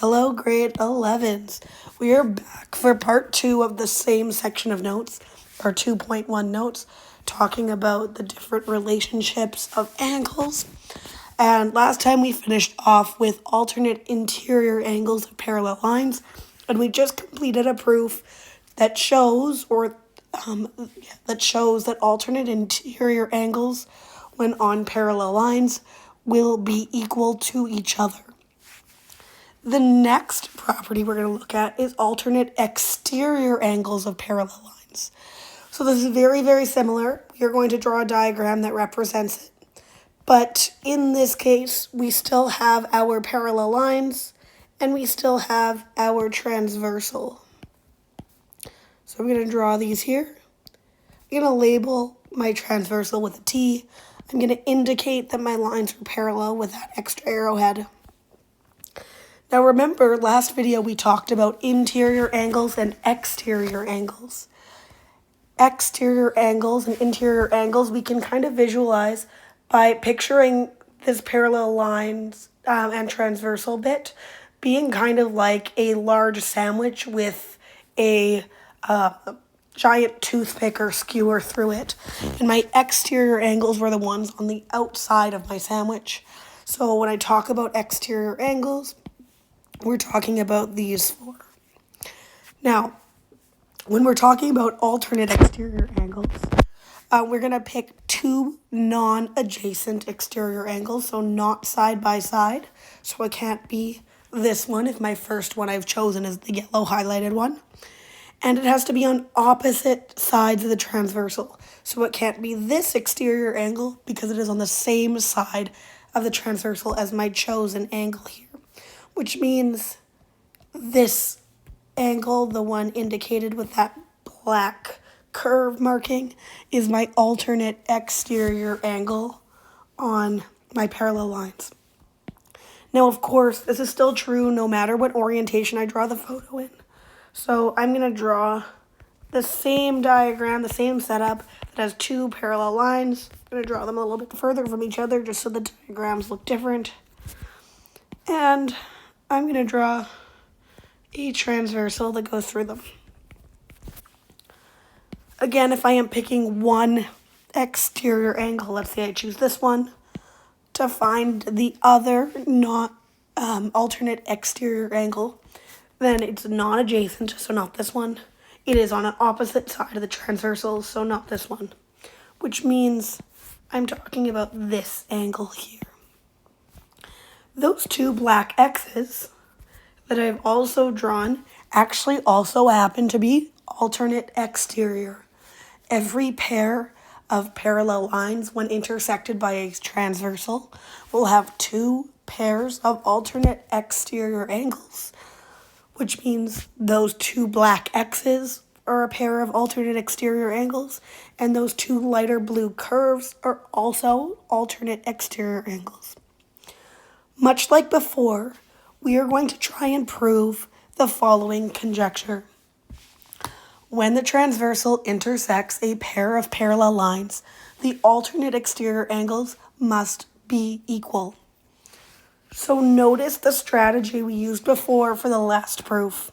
Hello, grade 11s. We are back for part 2 of the same section of notes, our 2.1 notes, talking about the different relationships of angles. And last time we finished off with alternate interior angles of parallel lines, and we just completed a proof that shows, that alternate interior angles, when on parallel lines, will be equal to each other. The next property we're going to look at is alternate exterior angles of parallel lines. So this is very, very similar. We are going to draw a diagram that represents it. But in this case, we still have our parallel lines and we still have our transversal. So I'm going to draw these here. I'm going to label my transversal with a T. I'm going to indicate that my lines are parallel with that extra arrowhead. Now remember, last video we talked about interior angles and exterior angles. Exterior angles and interior angles we can kind of visualize by picturing this parallel lines and transversal bit being kind of like a large sandwich with a giant toothpick or skewer through it. And my exterior angles were the ones on the outside of my sandwich. So when I talk about exterior angles, we're talking about these four. Now, when we're talking about alternate exterior angles, we're going to pick two non-adjacent exterior angles, so not side by side. So it can't be this one if my first one I've chosen is the yellow highlighted one. And it has to be on opposite sides of the transversal. So it can't be this exterior angle because it is on the same side of the transversal as my chosen angle here. Which means this angle, the one indicated with that black curve marking, is my alternate exterior angle on my parallel lines. Now, of course, this is still true no matter what orientation I draw the photo in. So I'm going to draw the same diagram, the same setup that has two parallel lines. I'm going to draw them a little bit further from each other just so the diagrams look different. And I'm going to draw a transversal that goes through them. Again, if I am picking one exterior angle, let's say I choose this one, to find the other alternate exterior angle, then it's non-adjacent, so not this one. It is on an opposite side of the transversal, so not this one. Which means I'm talking about this angle here. Those two black X's that I've also drawn actually also happen to be alternate exterior. Every pair of parallel lines, when intersected by a transversal, will have two pairs of alternate exterior angles, which means those two black X's are a pair of alternate exterior angles, and those two lighter blue curves are also alternate exterior angles. Much like before, we are going to try and prove the following conjecture. When the transversal intersects a pair of parallel lines, the alternate exterior angles must be equal. So notice the strategy we used before for the last proof.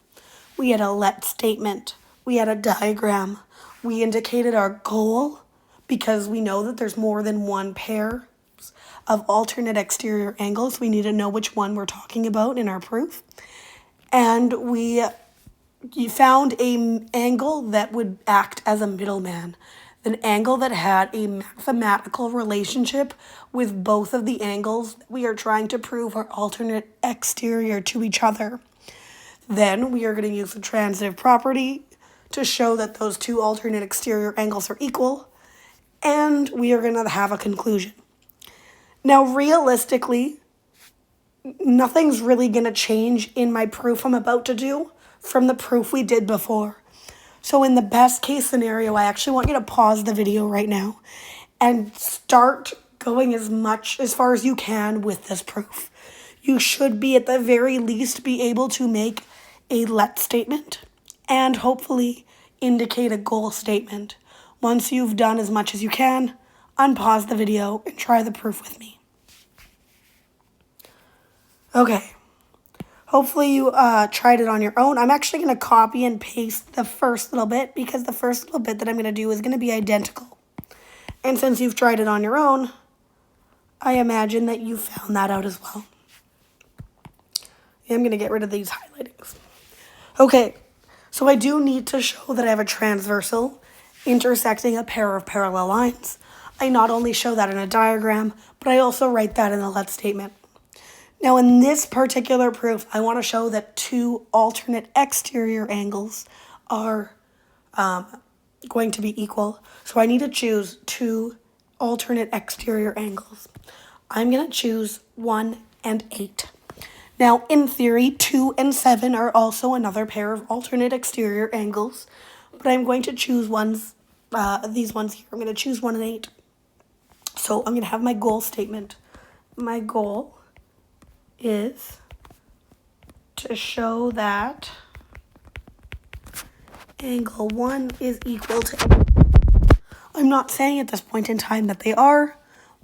We had a let statement. We had a diagram. We indicated our goal because we know that there's more than one pair of alternate exterior angles. We need to know which one we're talking about in our proof. And you found an angle that would act as a middleman, an angle that had a mathematical relationship with both of the angles that we are trying to prove are alternate exterior to each other. Then we are going to use the transitive property to show that those two alternate exterior angles are equal, and we are going to have a conclusion. Now, realistically, nothing's really going to change in my proof I'm about to do from the proof we did before. So in the best case scenario, I actually want you to pause the video right now and start going as far as you can with this proof. You should be, at the very least, be able to make a let statement and hopefully indicate a goal statement. Once you've done as much as you can, unpause the video and try the proof with me. Okay, Hopefully you tried it on your own. I'm actually going to copy and paste the first little bit because the first little bit that I'm going to do is going to be identical. And since you've tried it on your own, I imagine that you found that out as well. I'm going to get rid of these highlightings. Okay, so I do need to show that I have a transversal intersecting a pair of parallel lines. I not only show that in a diagram, but I also write that in the let statement. Now in this particular proof, I want to show that two alternate exterior angles are going to be equal. So I need to choose two alternate exterior angles. I'm going to choose 1 and 8. Now, in theory, 2 and 7 are also another pair of alternate exterior angles, but I'm going to choose these ones here. I'm going to choose 1 and 8. So I'm going to have my goal statement. My goal is to show that angle 1 is equal to... I'm not saying at this point in time that they are,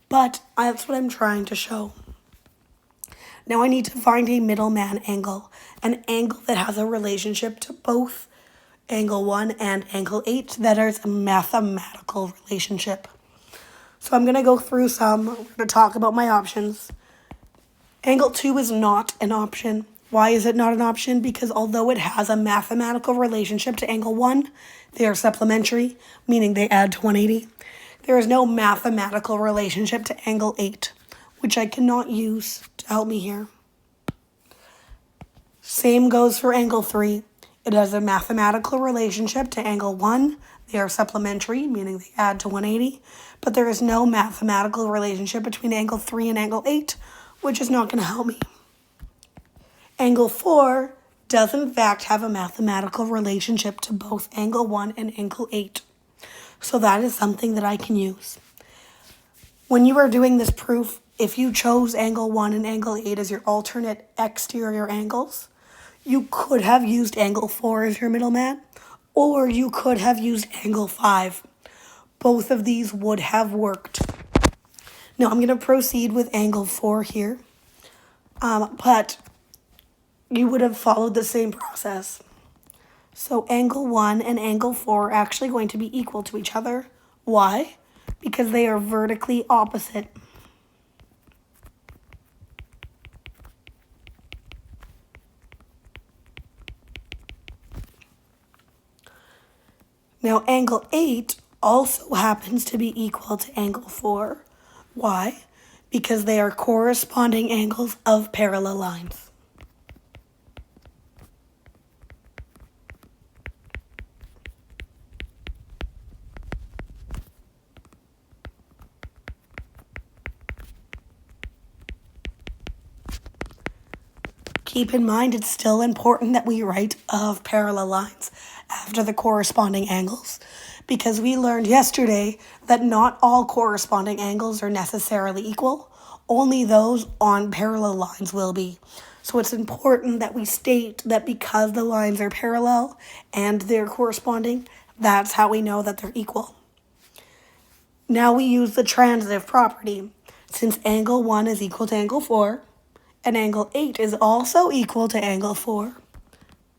but that's what I'm trying to show. Now I need to find a middleman angle, an angle that has a relationship to both angle 1 and angle 8, that is a mathematical relationship. So I'm going to go through some. We're going to talk about my options. Angle 2 is not an option. Why is it not an option? Because although it has a mathematical relationship to angle 1, they are supplementary, meaning they add to 180. There is no mathematical relationship to angle 8, which I cannot use to help me here. Same goes for angle 3. It has a mathematical relationship to angle 1. They are supplementary, meaning they add to 180. But there is no mathematical relationship between angle 3 and angle 8, which is not going to help me. Angle 4 does in fact have a mathematical relationship to both angle 1 and angle 8. So that is something that I can use. When you are doing this proof, if you chose angle 1 and angle 8 as your alternate exterior angles, you could have used angle 4 as your middleman, or you could have used angle 5. Both of these would have worked. Now I'm going to proceed with angle 4 here, but you would have followed the same process. So angle 1 and angle 4 are actually going to be equal to each other. Why? Because they are vertically opposite. Now angle 8 also happens to be equal to angle 4. Why? Because they are corresponding angles of parallel lines. Keep in mind, it's still important that we write of parallel lines after the corresponding angles, because we learned yesterday that not all corresponding angles are necessarily equal. Only those on parallel lines will be. So it's important that we state that because the lines are parallel and they're corresponding, that's how we know that they're equal. Now we use the transitive property. Since angle 1 is equal to angle 4, and angle 8 is also equal to angle 4,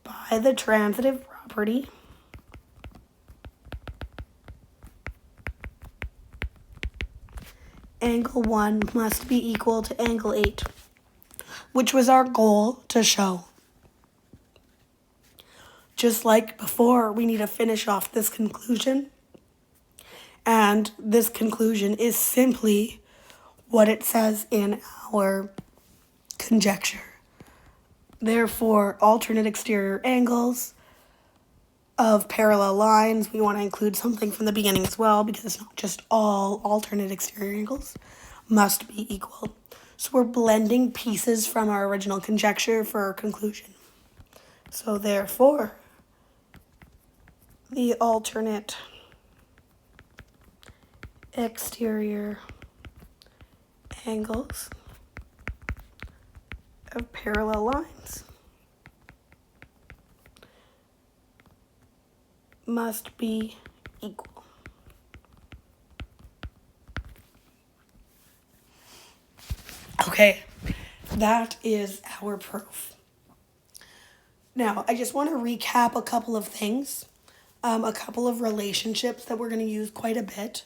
by the transitive property, angle 1 must be equal to angle 8, which was our goal to show. Just like before, we need to finish off this conclusion. And this conclusion is simply what it says in our conjecture. Therefore, alternate exterior angles of parallel lines, we want to include something from the beginning as well, because it's not just all alternate exterior angles, must be equal. So we're blending pieces from our original conjecture for our conclusion. So therefore, the alternate exterior angles of parallel lines must be equal. Okay, that is our proof. Now, I just want to recap a couple of things, a couple of relationships that we're going to use quite a bit.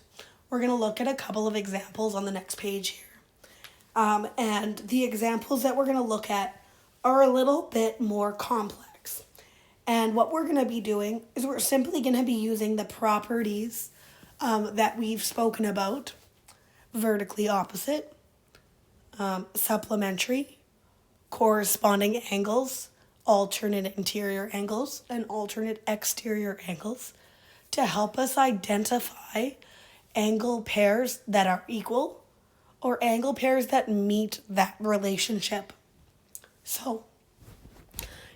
We're going to look at a couple of examples on the next page here. And the examples that we're going to look at are a little bit more complex. And what we're going to be doing is we're simply going to be using the properties that we've spoken about: vertically opposite, supplementary, corresponding angles, alternate interior angles, and alternate exterior angles, to help us identify angle pairs that are equal or angle pairs that meet that relationship. So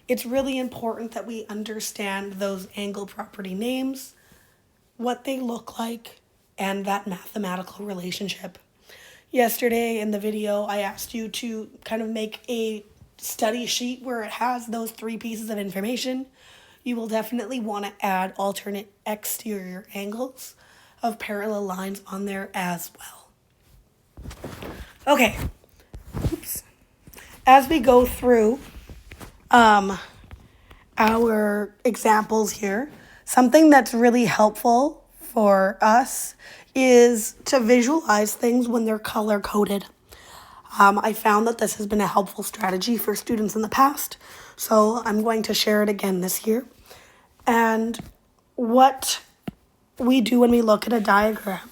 it's really important that we understand those angle property names, what they look like, and that mathematical relationship. Yesterday in the video, I asked you to kind of make a study sheet where it has those 3 pieces of information. You will definitely want to add alternate exterior angles of parallel lines on there as well. Okay. Oops. As we go through our examples here, something that's really helpful for us is to visualize things when they're color-coded. I found that this has been a helpful strategy for students in the past, so I'm going to share it again this year. And what we do when we look at a diagram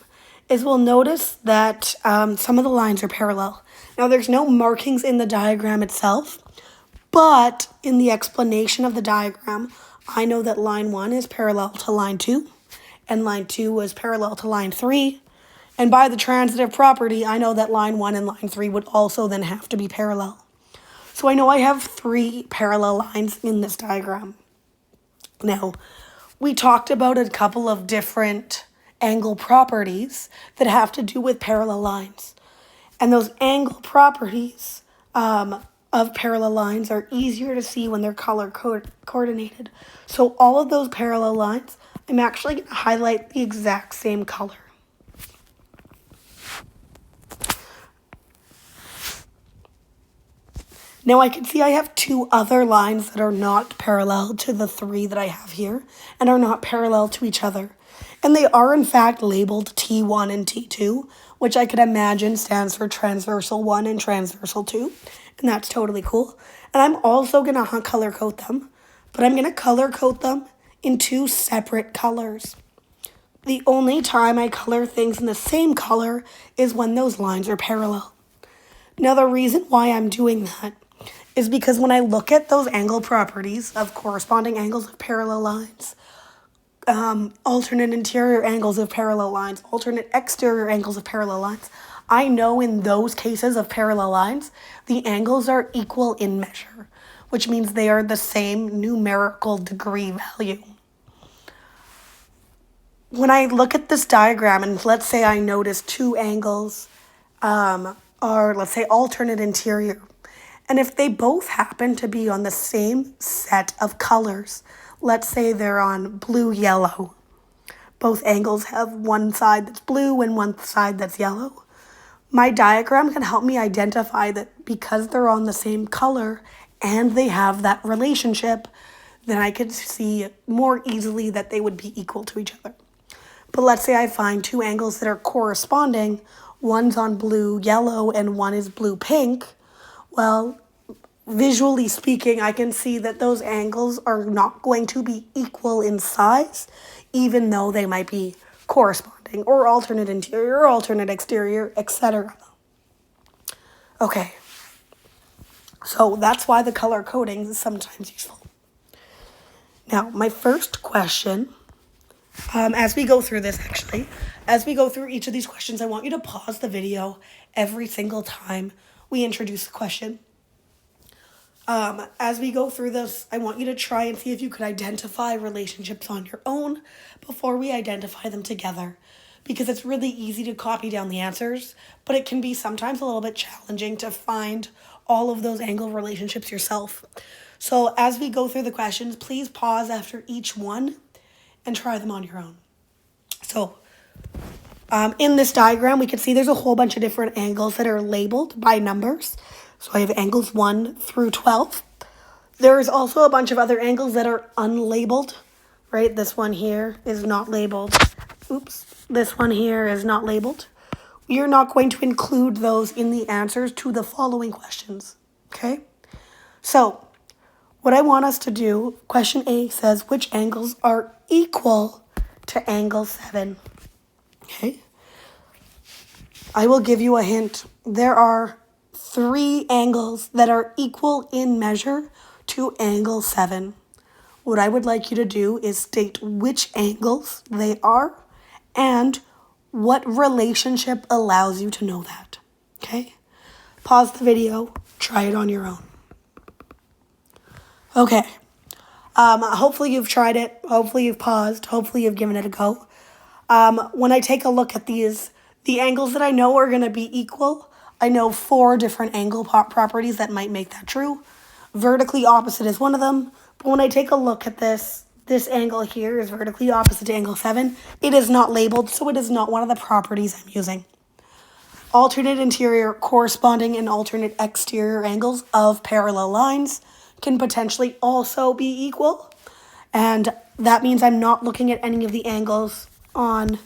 is we'll notice that some of the lines are parallel. Now, there's no markings in the diagram itself, but in the explanation of the diagram, I know that line 1 is parallel to line 2, and line 2 was parallel to line 3. And by the transitive property, I know that line 1 and line 3 would also then have to be parallel. So I know I have 3 parallel lines in this diagram. Now, we talked about a couple of different angle properties that have to do with parallel lines. And those angle properties of parallel lines are easier to see when they're color coordinated. So all of those parallel lines, I'm actually going to highlight the exact same color. Now I can see I have 2 other lines that are not parallel to the 3 that I have here and are not parallel to each other. And they are in fact labeled T1 and T2, which I could imagine stands for transversal 1 and transversal 2. And that's totally cool. And I'm also going to color code them, but I'm going to color code them in 2 separate colors. The only time I color things in the same color is when those lines are parallel. Now the reason why I'm doing that is because when I look at those angle properties of corresponding angles of parallel lines, alternate interior angles of parallel lines, alternate exterior angles of parallel lines, I know in those cases of parallel lines, the angles are equal in measure, which means they are the same numerical degree value. When I look at this diagram, and let's say I notice 2 angles are, let's say, alternate interior, and if they both happen to be on the same set of colors, let's say they're on blue-yellow. Both angles have one side that's blue and one side that's yellow. My diagram can help me identify that because they're on the same color and they have that relationship, then I could see more easily that they would be equal to each other. But let's say I find 2 angles that are corresponding. One's on blue-yellow and one is blue-pink. Well, visually speaking, I can see that those angles are not going to be equal in size, even though they might be corresponding, or alternate interior, or alternate exterior, etc. Okay, so that's why the color coding is sometimes useful. Now, my first question, as we go through this actually, as we go through each of these questions, I want you to pause the video every single time we introduce the question. As we go through this, I want you to try and see if you could identify relationships on your own before we identify them together, because it's really easy to copy down the answers, but it can be sometimes a little bit challenging to find all of those angle relationships yourself. So as we go through the questions, please pause after each one and try them on your own. So in this diagram, we can see there's a whole bunch of different angles that are labeled by numbers. So I have angles 1 through 12. There's also a bunch of other angles that are unlabeled, right? This one here is not labeled. Oops. This one here is not labeled. You're not going to include those in the answers to the following questions, okay? So, what I want us to do, question A says, which angles are equal to angle 7? Okay? I will give you a hint. There are 3 angles that are equal in measure to angle 7. What I would like you to do is state which angles they are and what relationship allows you to know that. Okay? Pause the video. Try it on your own. Okay. Hopefully you've tried it. Hopefully you've paused. Hopefully you've given it a go. When I take a look at these, the angles that I know are going to be equal, I know 4 different angle properties that might make that true. Vertically opposite is one of them. But when I take a look at this angle here is vertically opposite to angle 7. It is not labeled, so it is not one of the properties I'm using. Alternate interior corresponding and alternate exterior angles of parallel lines can potentially also be equal. And that means I'm not looking at any of the angles on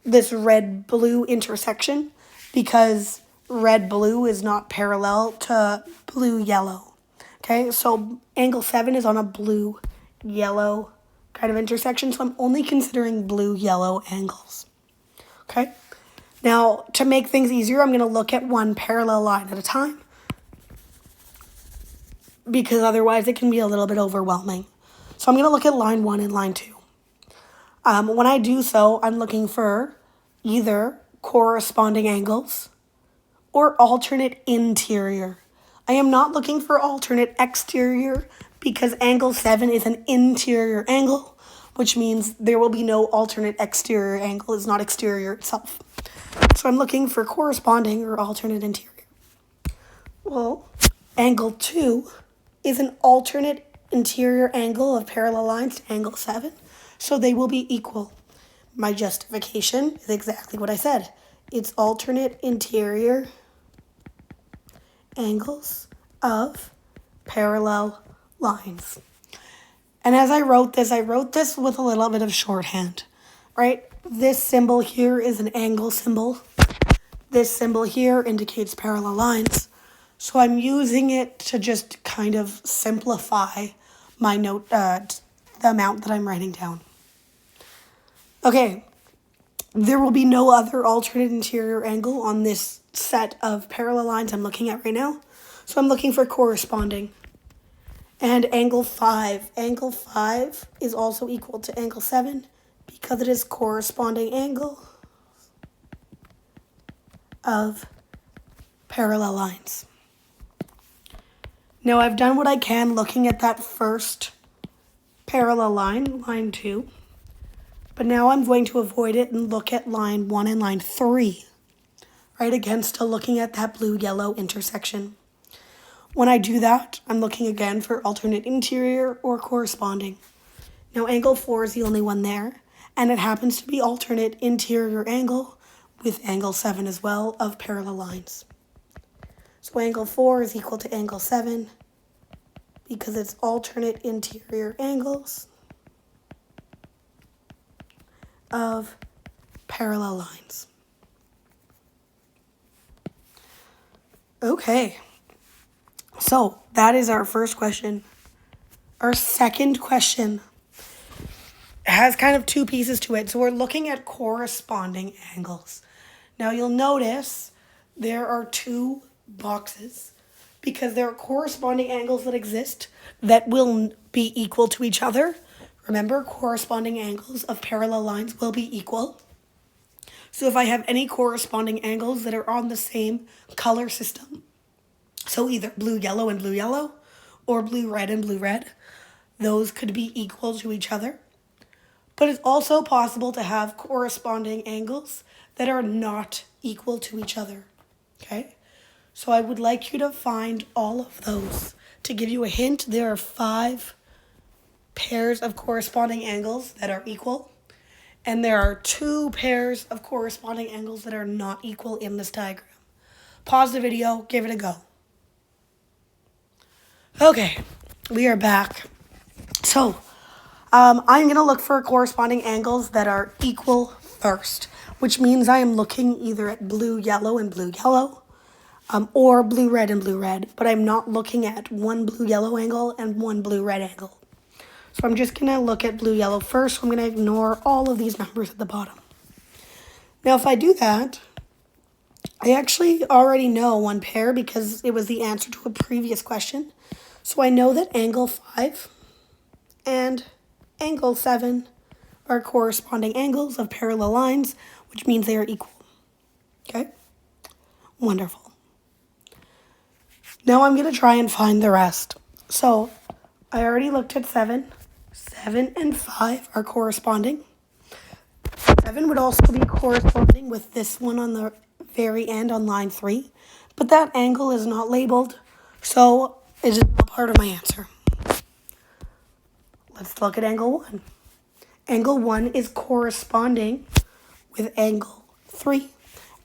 this red-blue intersection because red-blue is not parallel to blue-yellow. Okay, so angle 7 is on a blue-yellow kind of intersection, so I'm only considering blue-yellow angles. Okay, now to make things easier, I'm going to look at one parallel line at a time because otherwise it can be a little bit overwhelming. So I'm going to look at line 1 and line 2. When I do so, I'm looking for either corresponding angles or alternate interior. I am not looking for alternate exterior because angle 7 is an interior angle, which means there will be no alternate exterior angle. It's not exterior itself. So I'm looking for corresponding or alternate interior. Well, angle 2 is an alternate interior angle of parallel lines to angle 7, so they will be equal. My justification is exactly what I said. It's alternate interior angles of parallel lines. And as I wrote this with a little bit of shorthand, right? This symbol here is an angle symbol. This symbol here indicates parallel lines. So I'm using it to just kind of simplify my note, the amount that I'm writing down. Okay, there will be no other alternate interior angle on this set of parallel lines I'm looking at right now. So I'm looking for corresponding. And angle 5. Angle 5 is also equal to angle 7 because it is corresponding angle of parallel lines. Now I've done what I can looking at that first parallel line, line 2. But now I'm going to avoid it and look at line 1 and line 3. Right, again, still looking at that blue-yellow intersection. When I do that, I'm looking again for alternate interior or corresponding. Now angle 4 is the only one there, and it happens to be alternate interior angle with angle 7 as well of parallel lines. So angle 4 is equal to angle 7 because it's alternate interior angles of parallel lines. Okay, so that is our first question. Our second question has kind of 2 pieces to it. So we're looking at corresponding angles. Now you'll notice there are 2 boxes because there are corresponding angles that exist that will be equal to each other. Remember, corresponding angles of parallel lines will be equal. So if I have any corresponding angles that are on the same color system, so either blue-yellow and blue-yellow or blue-red and blue-red, those could be equal to each other. But it's also possible to have corresponding angles that are not equal to each other, okay? So I would like you to find all of those. To give you a hint, there are 5 pairs of corresponding angles that are equal, and there are 2 pairs of corresponding angles that are not equal in this diagram. Pause the video, give it a go. Okay, We are back. So, I'm going to look for corresponding angles that are equal first, which means I am looking either at blue, yellow, and blue, yellow, or blue, red, and blue, red, but I'm not looking at one blue, yellow angle and one blue, red angle. So I'm just going to look at blue, yellow first. So I'm going to ignore all of these numbers at the bottom. Now, if I do that, I actually already know one pair because it was the answer to a previous question. So I know that angle 5 and angle 7 are corresponding angles of parallel lines, which means they are equal. Okay? Wonderful. Now I'm going to try and find the rest. So I already looked at 7. 7 and 5 are corresponding. 7 would also be corresponding with this one on the very end on line 3, but that angle is not labeled, so it is not part of my answer. Let's look at angle 1. Angle 1 is corresponding with angle 3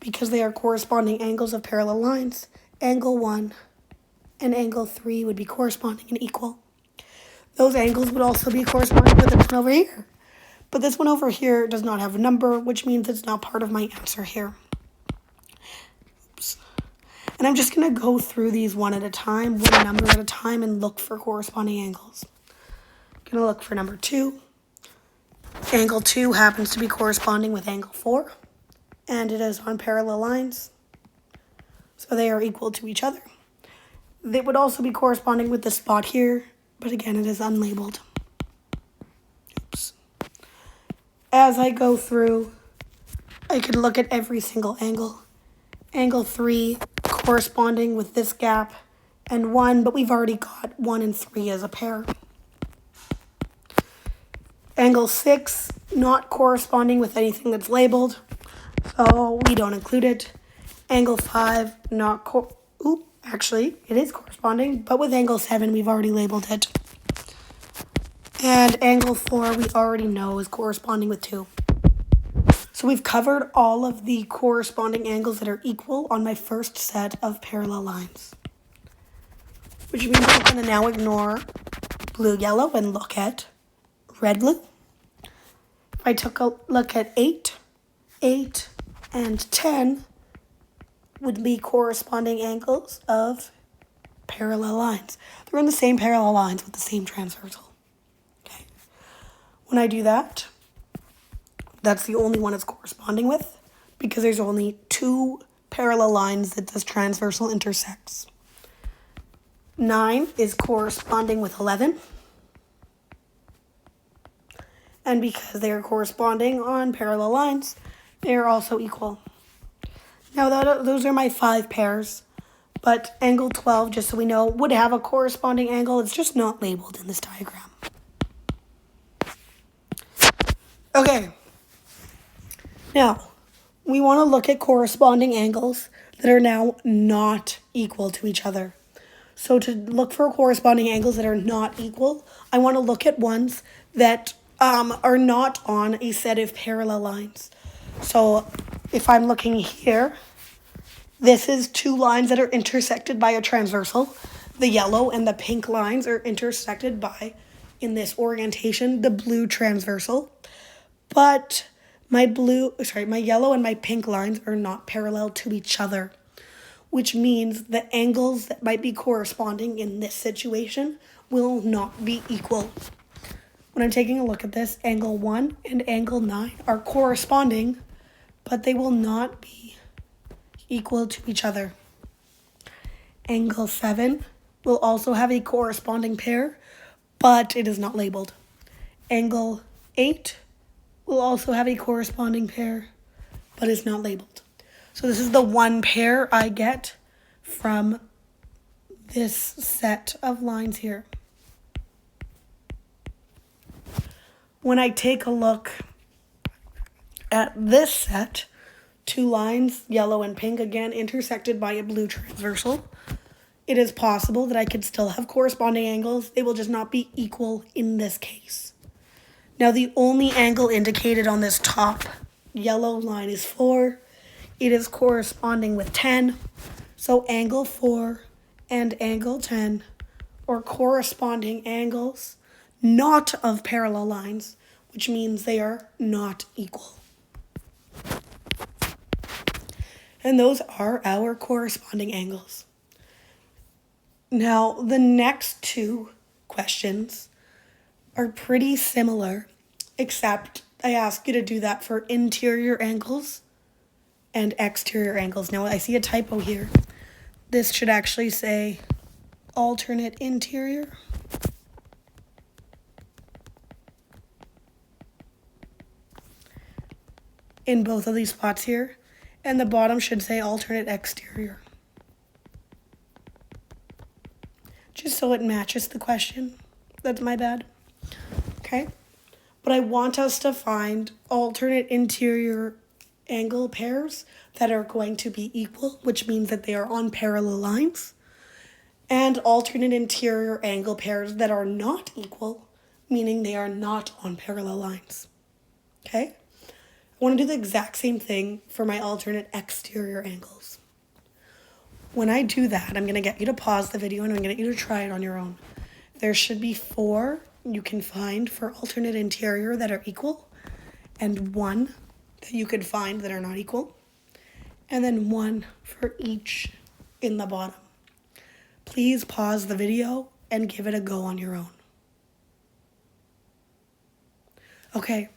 because they are corresponding angles of parallel lines. Angle 1 and angle 3 would be corresponding and equal. Those angles would also be corresponding with this one over here. But this one over here does not have a number, which means it's not part of my answer here. Oops. And I'm just going to go through these one at a time, one number at a time, and look for corresponding angles. I'm going to look for number 2. Angle 2 happens to be corresponding with angle 4, and it is on parallel lines, so they are equal to each other. They would also be corresponding with the spot here, but again, it is unlabeled. Oops. As I go through, I could look at every single angle. Angle 3 corresponding with this gap and 1, but we've already got 1 and 3 as a pair. Angle 6 not corresponding with anything that's labeled, so we don't include it. Angle 5 actually it is corresponding, but with angle 7 we've already labeled it. And angle 4 we already know is corresponding with 2. So we've covered all of the corresponding angles that are equal on my first set of parallel lines. Which means I'm going to now ignore blue, yellow and look at red, blue. If I took a look at 8, 8 and 10 would be corresponding angles of parallel lines. They're in the same parallel lines with the same transversal. Okay. When I do that, that's the only one it's corresponding with because there's only 2 parallel lines that this transversal intersects. 9 is corresponding with 11. And because they are corresponding on parallel lines, they are also equal. Now, those are my 5 pairs, but angle 12, just so we know, would have a corresponding angle. It's just not labeled in this diagram. Okay. Now, we want to look at corresponding angles that are now not equal to each other. So to look for corresponding angles that are not equal, I want to look at ones that are not on a set of parallel lines. So if I'm looking here, this is 2 lines that are intersected by a transversal. The yellow and the pink lines are intersected by, in this orientation, the blue transversal. But my yellow and my pink lines are not parallel to each other, which means the angles that might be corresponding in this situation will not be equal. When I'm taking a look at this, angle 1 and angle 9 are corresponding, but they will not be equal to each other. Angle 7 will also have a corresponding pair, but it is not labeled. Angle 8 will also have a corresponding pair, but it's not labeled. So this is the one pair I get from this set of lines here. When I take a look at this set, 2 lines, yellow and pink, again intersected by a blue transversal, it is possible that I could still have corresponding angles. They will just not be equal in this case. Now the only angle indicated on this top yellow line is 4. It is corresponding with 10. So angle 4 and angle 10 or corresponding angles, not of parallel lines, which means they are not equal. And those are our corresponding angles. Now, the next two questions are pretty similar, except I ask you to do that for interior angles and exterior angles. Now, I see a typo here. This should actually say alternate interior. In both of these spots here. And the bottom should say alternate exterior. Just so it matches the question. That's my bad. Okay? But I want us to find alternate interior angle pairs that are going to be equal, which means that they are on parallel lines, and alternate interior angle pairs that are not equal, meaning they are not on parallel lines. Okay? I want to do the exact same thing for my alternate exterior angles. When I do that, I'm going to get you to pause the video and I'm going to get you to try it on your own. There should be 4 you can find for alternate interior that are equal, and 1 that you could find that are not equal, and then 1 for each in the bottom. Please pause the video and give it a go on your own. Okay,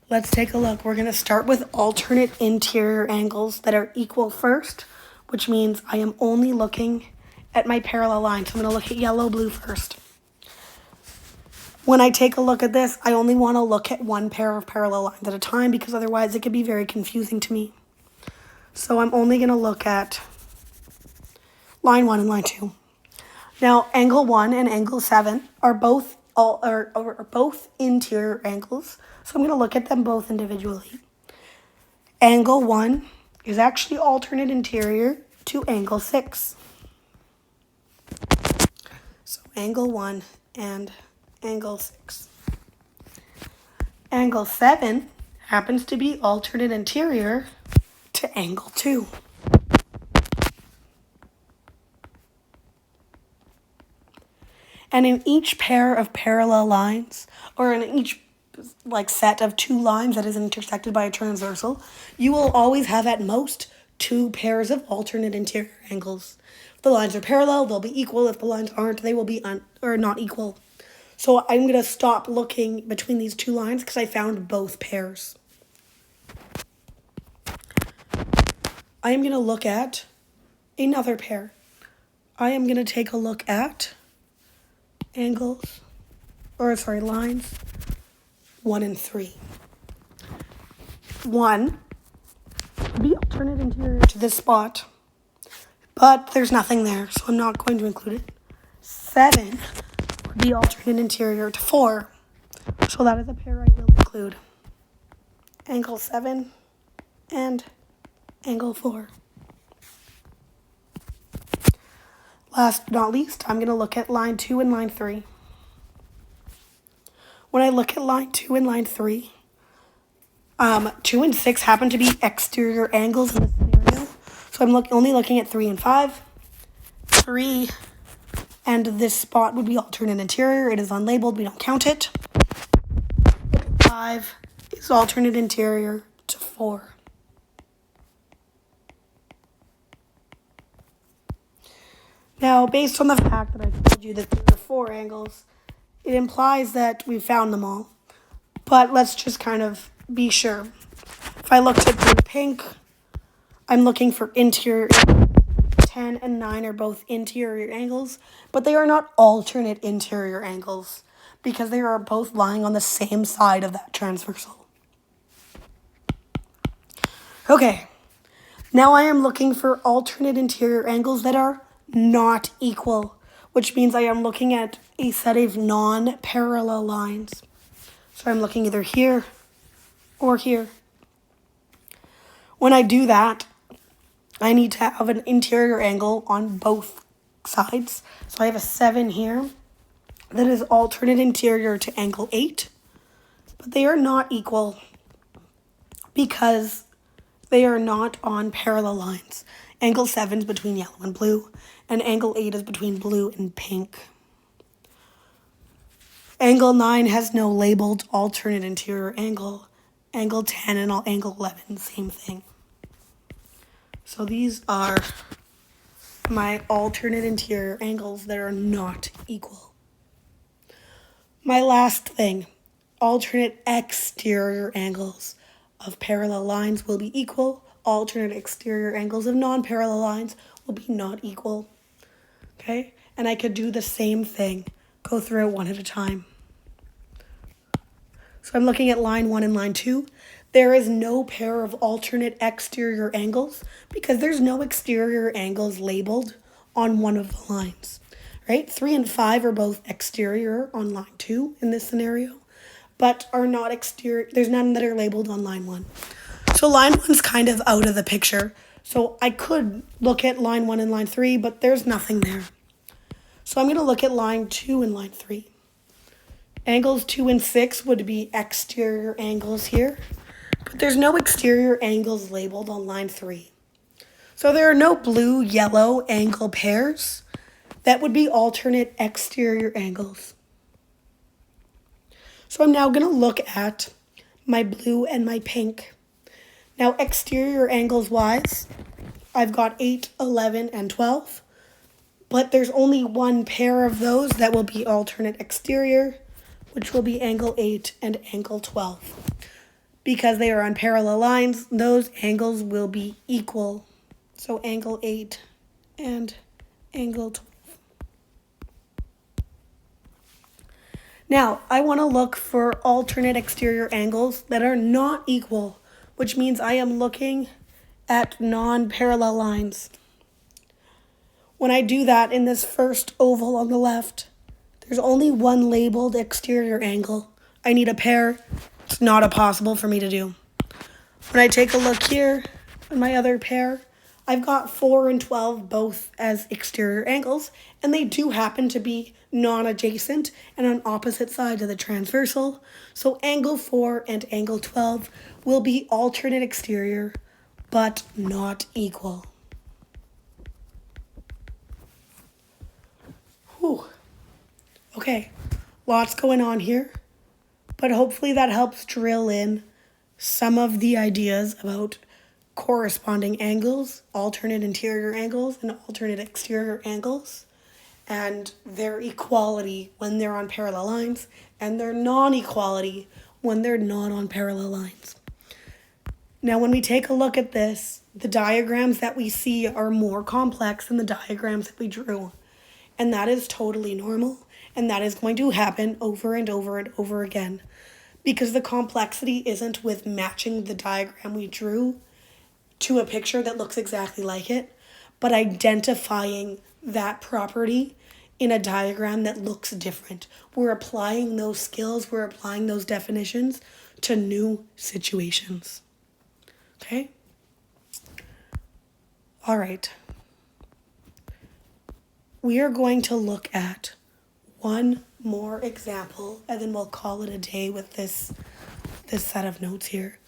let's take a look. We're going to start with alternate interior angles that are equal first, which means I am only looking at my parallel line. So I'm going to look at yellow, blue first. When I take a look at this, I only want to look at one pair of parallel lines at a time because otherwise it could be very confusing to me. So I'm only going to look at line 1 and line 2. Now, angle 1 and angle 7 are both interior angles, so I'm going to look at them both individually. Angle 1 is actually alternate interior to angle 6. So angle 1 and angle 6. Angle 7 happens to be alternate interior to angle 2. And in each pair of parallel lines, or in each set of 2 lines that is intersected by a transversal, you will always have at most 2 pairs of alternate interior angles. If the lines are parallel, they'll be equal. If the lines aren't, they will be not equal. So I'm going to stop looking between these 2 lines because I found both pairs. I am going to look at another pair. I am going to take a look at lines 1 and 3. 1 would be alternate interior to this spot, but there's nothing there, so I'm not going to include it. 7 would be alternate interior to 4, so that is a pair I will include. Angle 7 and angle 4. Last but not least, I'm going to look at line 2 and line 3. When I look at line 2 and line 3, 2 and 6 happen to be exterior angles in this scenario. So I'm only looking at 3 and 5. 3 and this spot would be alternate interior. It is unlabeled. We don't count it. 5 is alternate interior to 4. Now, based on the fact that I told you that there are 4 angles, it implies that we found them all. But let's just kind of be sure. If I looked at the pink, I'm looking for interior. 10 and 9 are both interior angles, but they are not alternate interior angles because they are both lying on the same side of that transversal. Okay, now I am looking for alternate interior angles that are not equal, which means I am looking at a set of non-parallel lines. So I'm looking either here or here. When I do that, I need to have an interior angle on both sides. So I have a 7 here that is alternate interior to angle 8, but they are not equal because they are not on parallel lines. Angle 7 is between yellow and blue, and angle 8 is between blue and pink. Angle 9 has no labeled alternate interior angle. Angle 10 and angle 11, same thing. So these are my alternate interior angles that are not equal. My last thing, alternate exterior angles of parallel lines will be equal. Alternate exterior angles of non-parallel lines will be not equal. Okay? And I could do the same thing. Go through it one at a time. So I'm looking at line 1 and line 2. There is no pair of alternate exterior angles because there's no exterior angles labeled on one of the lines. Right? 3 and 5 are both exterior on line 2 in this scenario, but are not exterior. There's none that are labeled on line 1. So line 1's kind of out of the picture. So I could look at line 1 and line 3, but there's nothing there. So I'm going to look at line 2 and line 3. Angles 2 and 6 would be exterior angles here, but there's no exterior angles labeled on line 3. So there are no blue-yellow angle pairs. That would be alternate exterior angles. So I'm now going to look at my blue and my pink. Now exterior angles wise, I've got 8, 11, and 12, but there's only one pair of those that will be alternate exterior, which will be angle 8 and angle 12. Because they are on parallel lines, those angles will be equal. So angle 8 and angle 12. Now, I want to look for alternate exterior angles that are not equal, which means I am looking at non-parallel lines. When I do that in this first oval on the left, there's only one labeled exterior angle. I need a pair. It's not possible for me to do. When I take a look here on my other pair, I've got 4 and 12 both as exterior angles, and they do happen to be non-adjacent and on opposite sides of the transversal. So angle 4 and angle 12 will be alternate exterior, but not equal. Whew. Okay, lots going on here, but hopefully that helps drill in some of the ideas about corresponding angles, alternate interior angles, and alternate exterior angles, and their equality when they're on parallel lines, and their non-equality when they're not on parallel lines. Now, when we take a look at this, the diagrams that we see are more complex than the diagrams that we drew, and that is totally normal, and that is going to happen over and over and over again, because the complexity isn't with matching the diagram we drew to a picture that looks exactly like it, but identifying that property in a diagram that looks different. We're applying those skills, we're applying those definitions to new situations. Okay? All right. We are going to look at one more example, and then we'll call it a day with this set of notes here.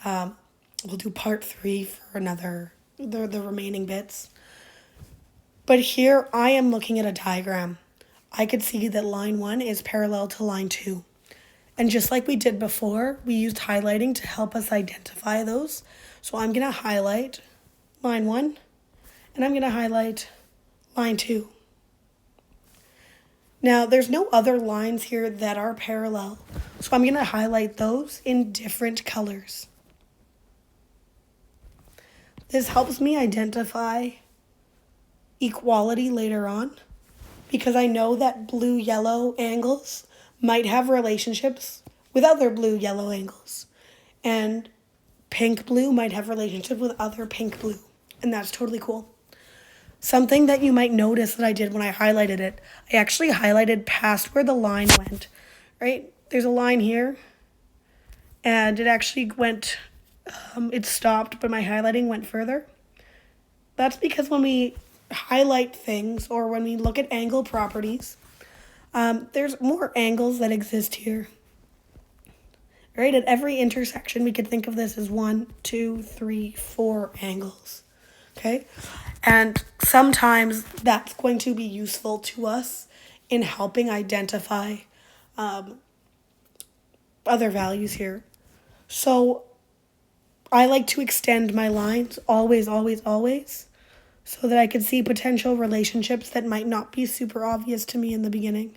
We'll do part 3 for the remaining bits. But here I am looking at a diagram. I could see that line 1 is parallel to line 2. And just like we did before, we used highlighting to help us identify those. So I'm going to highlight line 1, and I'm going to highlight line 2. Now, there's no other lines here that are parallel, so I'm going to highlight those in different colors. This helps me identify equality later on, because I know that blue-yellow angles might have relationships with other blue-yellow angles, and pink-blue might have relationships with other pink-blue, and that's totally cool. Something that you might notice that I did when I highlighted it, I actually highlighted past where the line went, right? There's a line here, and it actually went, it stopped, but my highlighting went further. That's because when we highlight things, or when we look at angle properties, there's more angles that exist here. Right? At every intersection, we could think of this as 1, 2, 3, 4 angles. okay? And sometimes that's going to be useful to us in helping identify other values here. So I like to extend my lines always, always, always, so that I can see potential relationships that might not be super obvious to me in the beginning.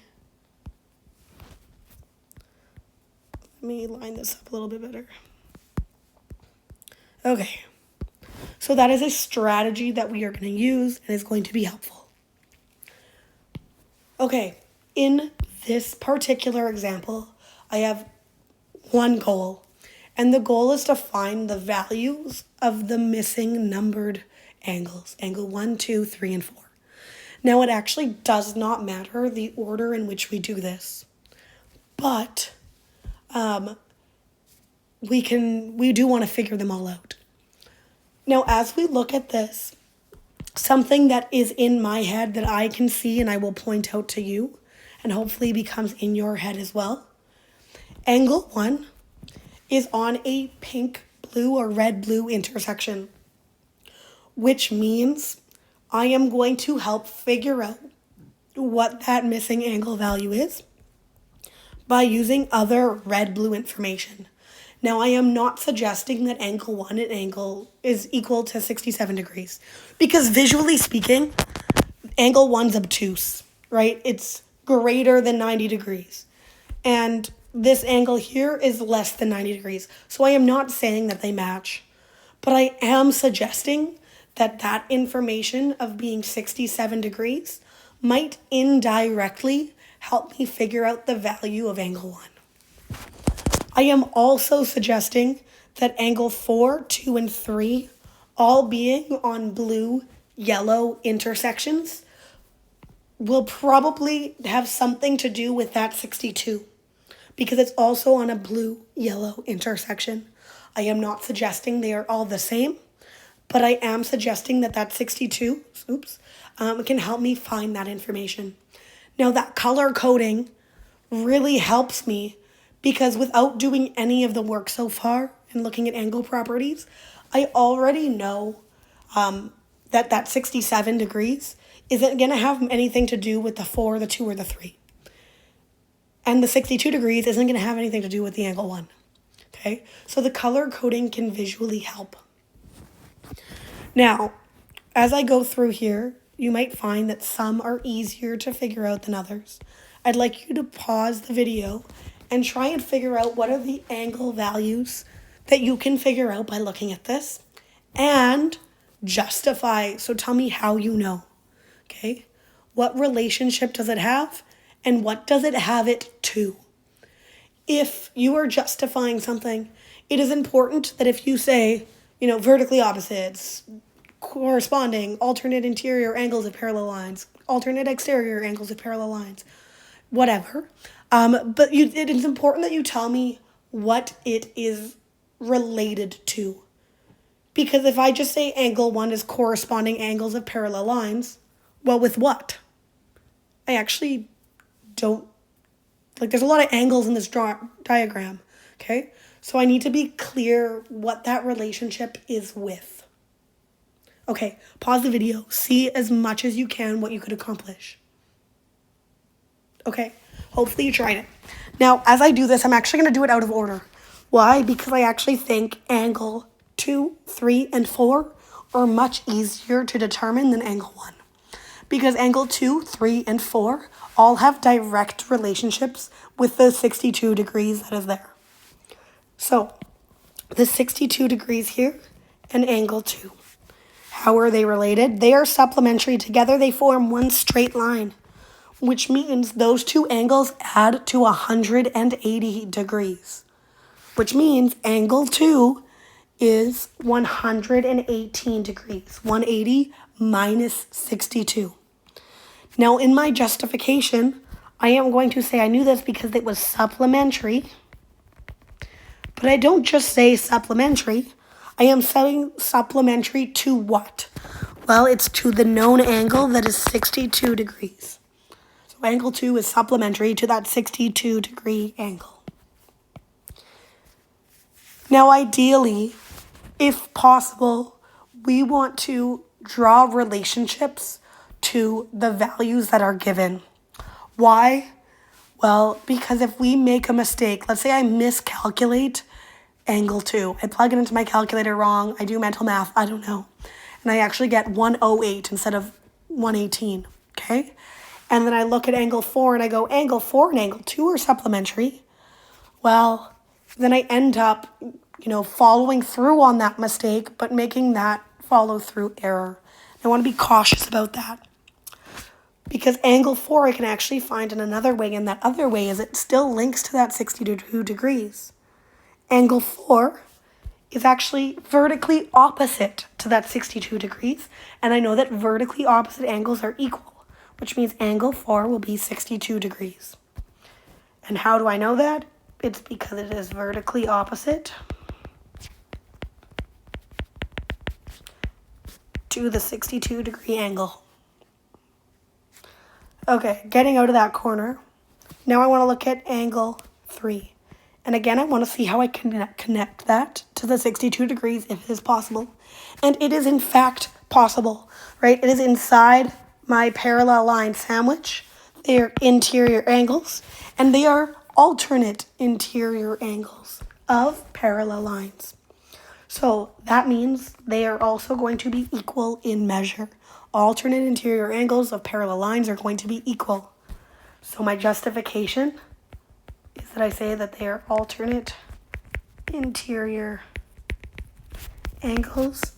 Let me line this up a little bit better. Okay, so that is a strategy that we are going to use and is going to be helpful. Okay, in this particular example, I have one goal, and the goal is to find the values of the missing numbered angles, angle 1, 2, 3, and 4. Now, it actually does not matter the order in which we do this, but we do want to figure them all out. Now, as we look at this, something that is in my head that I can see and I will point out to you, and hopefully becomes in your head as well. Angle 1 is on a pink-blue or red-blue intersection, which means I am going to help figure out what that missing angle value is by using other red-blue information. Now, I am not suggesting that angle 1 and angle is equal to 67 degrees, because visually speaking, angle 1's obtuse, right? It's greater than 90 degrees. And this angle here is less than 90 degrees. So I am not saying that they match, but I am suggesting that that information of being 67 degrees might indirectly help me figure out the value of angle 1. I am also suggesting that angle 4, 2, and 3, all being on blue-yellow intersections, will probably have something to do with that 62, because it's also on a blue-yellow intersection. I am not suggesting they are all the same, but I am suggesting that that 62, can help me find that information. Now, that color coding really helps me, because without doing any of the work so far and looking at angle properties, I already know that 67 degrees isn't going to have anything to do with the 4, the 2, or the 3. And the 62 degrees isn't going to have anything to do with the angle 1. Okay? So the color coding can visually help. Now, as I go through here, you might find that some are easier to figure out than others. I'd like you to pause the video and try and figure out what are the angle values that you can figure out by looking at this, and justify. So tell me how you know. Okay? What relationship does it have, and what does it have it to? If you are justifying something, it is important that if you say, vertically opposites, corresponding, alternate interior angles of parallel lines, alternate exterior angles of parallel lines, whatever. But it is important that you tell me what it is related to. Because if I just say angle 1 is corresponding angles of parallel lines, well, with what? I actually don't, there's a lot of angles in this diagram, okay? So I need to be clear what that relationship is with. Okay, pause the video, see as much as you can what you could accomplish. Okay, hopefully you tried it. Now, as I do this, I'm actually going to do it out of order. Why? Because I actually think angle 2, 3, and 4 are much easier to determine than angle 1. Because angle 2, 3, and 4 all have direct relationships with the 62 degrees that is there. So, the 62 degrees here and angle 2. How are they related? They are supplementary. Together they form one straight line, which means those two angles add to 180 degrees, which means angle 2 is 118 degrees, 180 minus 62. Now, in my justification, I am going to say I knew this because it was supplementary, but I don't just say supplementary. I am saying supplementary to what? Well, it's to the known angle that is 62 degrees. So angle 2 is supplementary to that 62 degree angle. Now, ideally, if possible, we want to draw relationships to the values that are given. Why? Well, because if we make a mistake, let's say I miscalculate angle 2. I plug it into my calculator wrong. I do mental math. I don't know. And I actually get 108 instead of 118. Okay? And then I look at angle 4 and I go, angle 4 and angle 2 are supplementary. Well, then I end up, following through on that mistake, but making that follow through error. I want to be cautious about that. Because angle 4 I can actually find in another way, and that other way is it still links to that 62 degrees. Angle 4 is actually vertically opposite to that 62 degrees, and I know that vertically opposite angles are equal, which means angle 4 will be 62 degrees. And how do I know that? It's because it is vertically opposite to the 62 degree angle. Okay, getting out of that corner. Now I want to look at angle 3. And again, I want to see how I can connect that to the 62 degrees if it is possible. And it is in fact possible, right? It is inside my parallel line sandwich. They are interior angles, and they are alternate interior angles of parallel lines. So that means they are also going to be equal in measure. Alternate interior angles of parallel lines are going to be equal. So my justification is that I say that they are alternate interior angles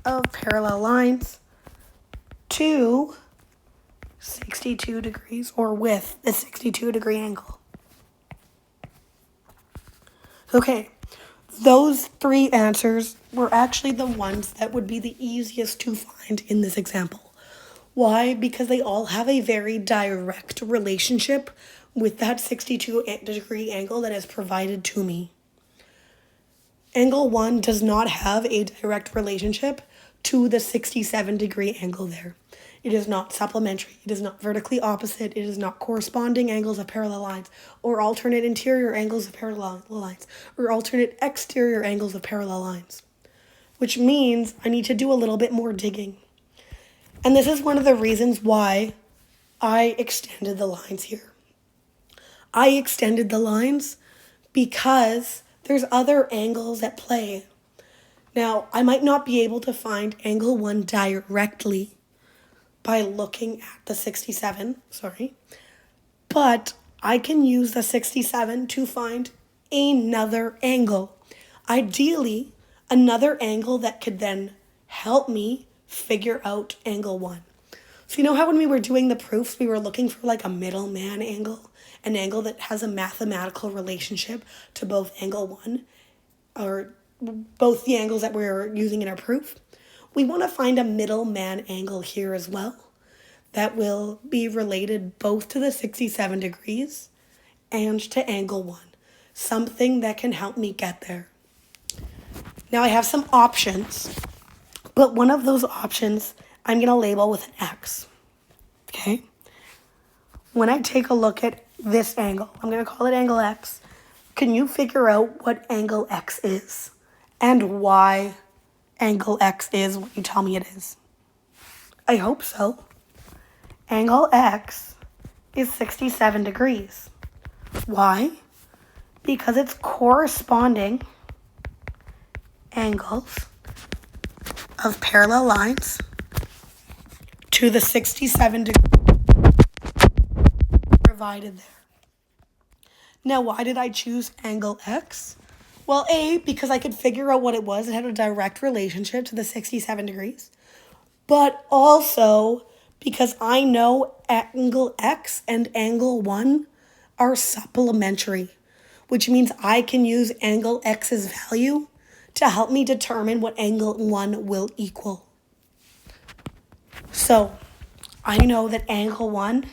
of parallel lines to 62 degrees, or with the 62 degree angle. Okay, those 3 answers were actually the ones that would be the easiest to find in this example. Why? Because they all have a very direct relationship with that 62 degree angle that is provided to me. Angle 1 does not have a direct relationship to the 67 degree angle there. It is not supplementary. It is not vertically opposite. It is not corresponding angles of parallel lines, or alternate interior angles of parallel lines, or alternate exterior angles of parallel lines. Which means I need to do a little bit more digging. And this is one of the reasons why I extended the lines here. I extended the lines because there's other angles at play. Now, I might not be able to find angle 1 directly by looking at the 67, but I can use the 67 to find another angle. Ideally, another angle that could then help me figure out angle 1. So you know how when we were doing the proofs, we were looking for like a middleman angle, an angle that has a mathematical relationship to both angle 1, or both the angles that we're using in our proof? We want to find a middleman angle here as well that will be related both to the 67 degrees and to angle 1. Something that can help me get there. Now I have some options, but one of those options I'm going to label with an X. Okay? When I take a look at this angle, I'm going to call it angle X. Can you figure out what angle X is and why angle X is what you tell me it is? I hope so. Angle X is 67 degrees. Why? Because it's corresponding angles of parallel lines to the 67 degrees provided there. Now, why did I choose angle X? Well, A, because I could figure out what it was. It had a direct relationship to the 67 degrees. But also because I know angle X and angle 1 are supplementary, which means I can use angle X's value to help me determine what angle 1 will equal. So I know that angle 1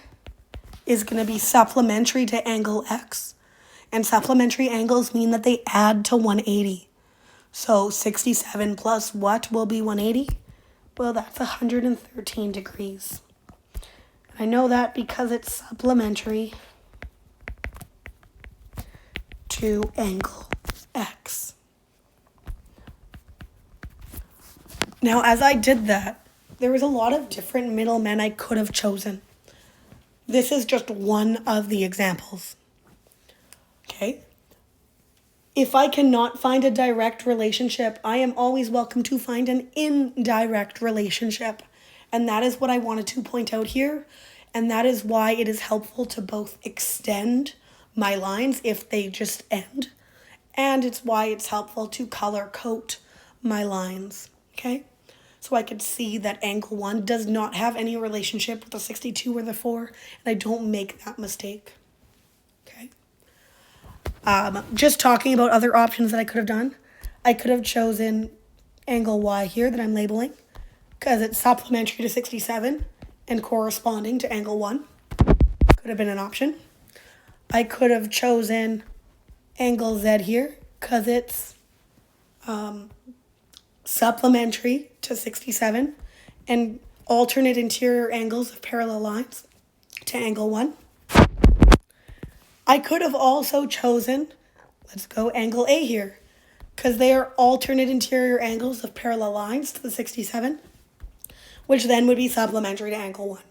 is going to be supplementary to angle X. And supplementary angles mean that they add to 180. So 67 plus what will be 180? Well, that's 113 degrees. And I know that because it's supplementary to angle X. Now, as I did that, there was a lot of different middlemen I could have chosen. This is just one of the examples. Okay? If I cannot find a direct relationship, I am always welcome to find an indirect relationship. And that is what I wanted to point out here. And that is why it is helpful to both extend my lines if they just end. And it's why it's helpful to color code my lines. Okay? So I could see that angle 1 does not have any relationship with the 62 or the 4. And I don't make that mistake. Okay? Just talking about other options that I could have done. I could have chosen angle Y here that I'm labeling because it's supplementary to 67 and corresponding to angle 1. Could have been an option. I could have chosen angle Z here because it's supplementary to 67 and alternate interior angles of parallel lines to angle 1. I could have also chosen, let's go angle A here, because they are alternate interior angles of parallel lines to the 67, which then would be supplementary to angle 1.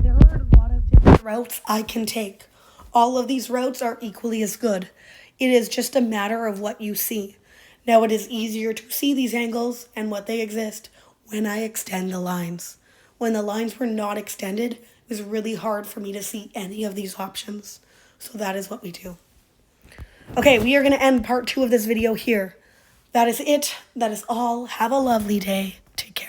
There are a lot of different routes I can take. All of these routes are equally as good. It is just a matter of what you see. Now it is easier to see these angles and what they exist when I extend the lines. When the lines were not extended, it was really hard for me to see any of these options. So that is what we do. Okay, we are going to end part 2 of this video here. That is it. That is all. Have a lovely day. Take care.